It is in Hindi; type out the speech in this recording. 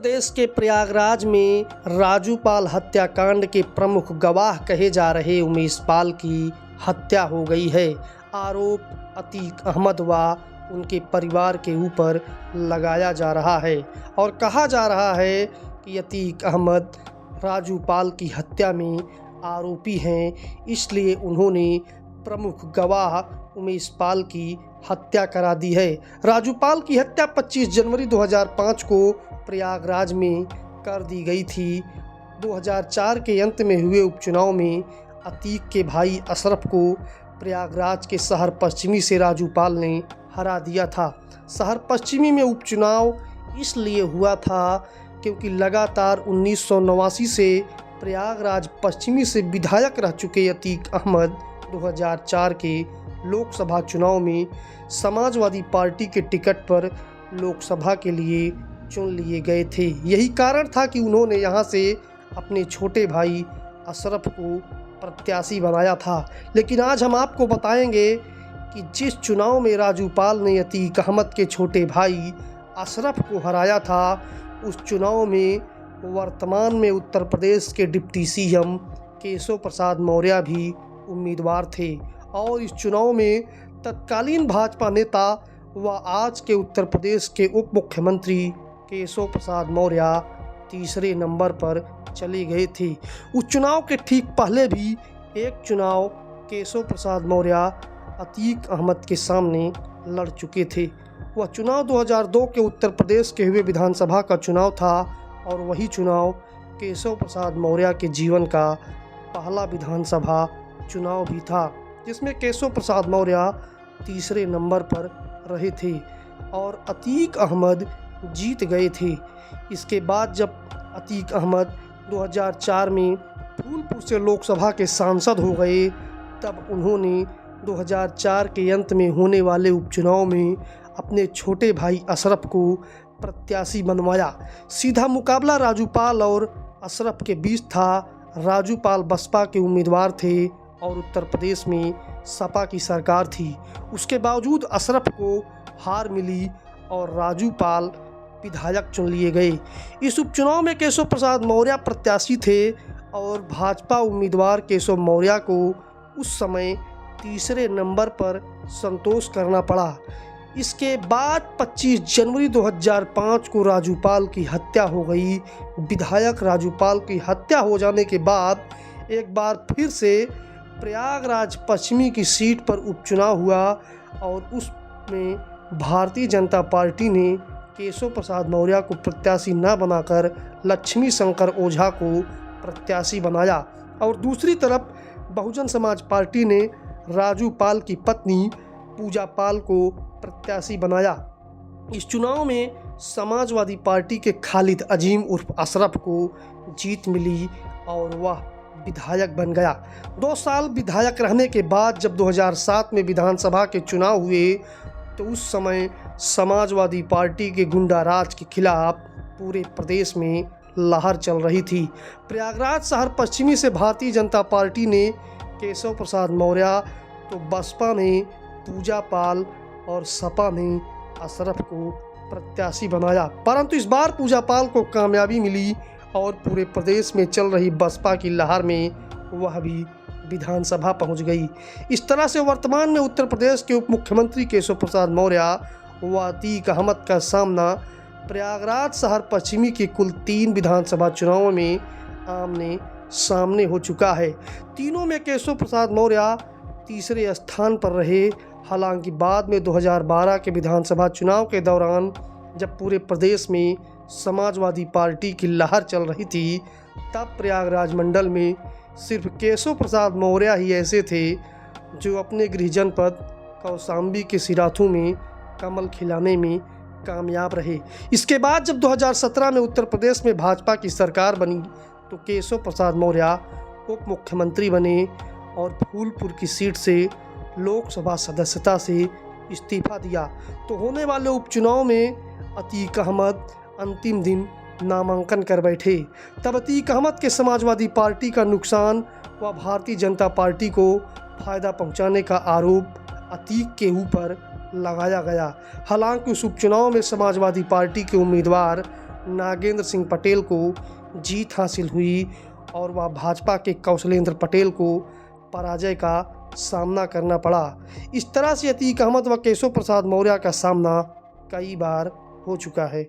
प्रदेश के प्रयागराज में राजूपाल हत्याकांड के प्रमुख गवाह कहे जा रहे उमेश पाल की हत्या हो गई है। आरोप अतीक अहमद व उनके परिवार के ऊपर लगाया जा रहा है और कहा जा रहा है कि अतीक अहमद राजूपाल की हत्या में आरोपी हैं, इसलिए उन्होंने प्रमुख गवाह उमेश पाल की हत्या करा दी है। राजूपाल की हत्या 25 जनवरी 2005 को प्रयागराज में कर दी गई थी। 2004 के अंत में हुए उपचुनाव में अतीक के भाई अशरफ को प्रयागराज के शहर पश्चिमी से राजूपाल ने हरा दिया था। शहर पश्चिमी में उपचुनाव इसलिए हुआ था क्योंकि लगातार 1989 से प्रयागराज पश्चिमी से विधायक रह चुके अतीक अहमद 2004 के लोकसभा चुनाव में समाजवादी पार्टी के टिकट पर लोकसभा के लिए चुन लिए गए थे। यही कारण था कि उन्होंने यहां से अपने छोटे भाई अशरफ को प्रत्याशी बनाया था। लेकिन आज हम आपको बताएंगे कि जिस चुनाव में राजूपाल ने अतीक अहमद के छोटे भाई अशरफ को हराया था, उस चुनाव में वर्तमान में उत्तर प्रदेश के डिप्टी सीएम केशव प्रसाद मौर्य भी उम्मीदवार थे और इस चुनाव में तत्कालीन भाजपा नेता व आज के उत्तर प्रदेश के उप मुख्यमंत्री केशव प्रसाद मौर्य तीसरे नंबर पर चले गए थे। उस चुनाव के ठीक पहले भी एक चुनाव केशव प्रसाद मौर्य अतीक अहमद के सामने लड़ चुके थे। वह चुनाव 2002 के उत्तर प्रदेश के हुए विधानसभा का चुनाव था और वही चुनाव केशव प्रसाद मौर्य के जीवन का पहला विधानसभा चुनाव भी था, जिसमें केशव प्रसाद मौर्य तीसरे नंबर पर रहे थे और अतीक अहमद जीत गए थे। इसके बाद जब अतीक अहमद 2004 में फूलपुर से लोकसभा के सांसद हो गए, तब उन्होंने 2004 के अंत में होने वाले उपचुनाव में अपने छोटे भाई अशरफ को प्रत्याशी बनवाया। सीधा मुकाबला राजूपाल और अशरफ के बीच था। राजूपाल बसपा के उम्मीदवार थे और उत्तर प्रदेश में सपा की सरकार थी। उसके बावजूद अशरफ को हार मिली और राजूपाल विधायक चुन लिए गए। इस उपचुनाव में केशव प्रसाद मौर्य प्रत्याशी थे और भाजपा उम्मीदवार केशव मौर्य को उस समय तीसरे नंबर पर संतोष करना पड़ा। इसके बाद 25 जनवरी 2005 को राजूपाल की हत्या हो गई। विधायक राजूपाल की हत्या हो जाने के बाद एक बार फिर से प्रयागराज पश्चिमी की सीट पर उपचुनाव हुआ और उसमें भारतीय जनता पार्टी ने केशव प्रसाद मौर्य को प्रत्याशी न बनाकर लक्ष्मी शंकर ओझा को प्रत्याशी बनाया और दूसरी तरफ बहुजन समाज पार्टी ने राजूपाल की पत्नी पूजा पाल को प्रत्याशी बनाया। इस चुनाव में समाजवादी पार्टी के खालिद अजीम उर्फ अशरफ को जीत मिली और वह विधायक बन गया। 2 साल विधायक रहने के बाद जब 2007 में विधानसभा के चुनाव हुए तो उस समय समाजवादी पार्टी के गुंडा राज के खिलाफ पूरे प्रदेश में लहर चल रही थी। प्रयागराज शहर पश्चिमी से भारतीय जनता पार्टी ने केशव प्रसाद मौर्य, तो बसपा ने पूजा पाल और सपा ने अशरफ को प्रत्याशी बनाया। परंतु इस बार पूजा पाल को कामयाबी मिली और पूरे प्रदेश में चल रही बसपा की लहर में वह भी विधानसभा पहुंच गई। इस तरह से वर्तमान में उत्तर प्रदेश के उप मुख्यमंत्री केशव प्रसाद मौर्य व अतीक अहमद का सामना प्रयागराज शहर पश्चिमी के कुल 3 विधानसभा चुनावों में आमने सामने हो चुका है। तीनों में केशव प्रसाद मौर्य तीसरे स्थान पर रहे। हालांकि बाद में 2012 के विधानसभा चुनाव के दौरान जब पूरे प्रदेश में समाजवादी पार्टी की लहर चल रही थी, तब प्रयागराज मंडल में सिर्फ केशव प्रसाद मौर्य ही ऐसे थे जो अपने गृह जनपद कौशाम्बी के सिराथू में कमल खिलाने में कामयाब रहे। इसके बाद जब 2017 में उत्तर प्रदेश में भाजपा की सरकार बनी तो केशव प्रसाद मौर्य उप मुख्यमंत्री बने और फूलपुर की सीट से लोकसभा सदस्यता से इस्तीफा दिया। तो होने वाले उपचुनाव में अतीक अहमद अंतिम दिन नामांकन कर बैठे। तब अतीक अहमद के समाजवादी पार्टी का नुकसान व भारतीय जनता पार्टी को फायदा पहुंचाने का आरोप अतीक के ऊपर लगाया गया। हालांकि उस उपचुनाव में समाजवादी पार्टी के उम्मीदवार नागेंद्र सिंह पटेल को जीत हासिल हुई और वह भाजपा के कौशलेंद्र पटेल को पराजय का सामना करना पड़ा। इस तरह से अतीक अहमद व केशव प्रसाद मौर्य का सामना कई बार हो चुका है।